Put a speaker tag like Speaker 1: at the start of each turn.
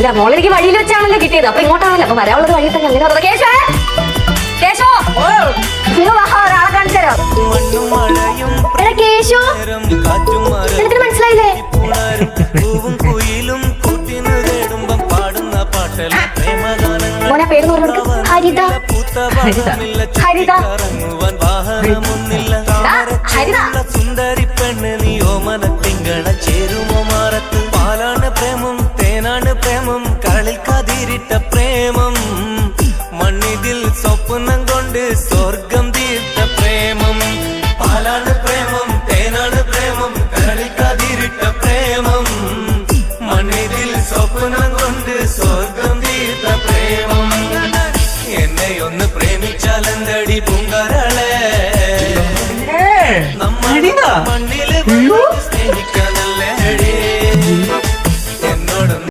Speaker 1: അറിയില്ല. മോളെനിക്ക് വഴിയിൽ വെച്ചാണല്ലോ കിട്ടിയത്. അപ്പൊ ഇങ്ങോട്ടാണല്ലോ. അപ്പൊ വരാനുള്ളത് വഴി തന്നെ. അങ്ങനെ കേശോ കേശോ ഒരാളെ കാണിച്ചു തരാം. കേശു എനിക്ക് മനസ്സിലായില്ലേ? മോനെ പേര് പറഞ്ഞു. ഹരിത. ഹരിത. ഹരിത.
Speaker 2: സുന്ദരി പെണ്ണ് നീയോ മനത്തിങ്കള ചേരുമോ മാറത്ത് പാലാണ് പ്രേമം തേനാണ് പ്രേമം കരളിൽ കതിരിട്ട പ്രേമം മണ്ണിതിൽ സ്വപ്നം കൊണ്ട് സ്വർഗം തീർത്ത പ്രേമം പാലാണ് പ്രേമം തേനാണ് പ്രേമം കരളിൽ കതിരിട്ട പ്രേമം മണ്ണിതിൽ സ്വപ്നം കൊണ്ട് സ്വർഗം തീർത്ത പ്രേമം എന്നെ ഒന്ന് പ്രേമിച്ചാലെന്തടി പൂങ്കരളെ നമ്മ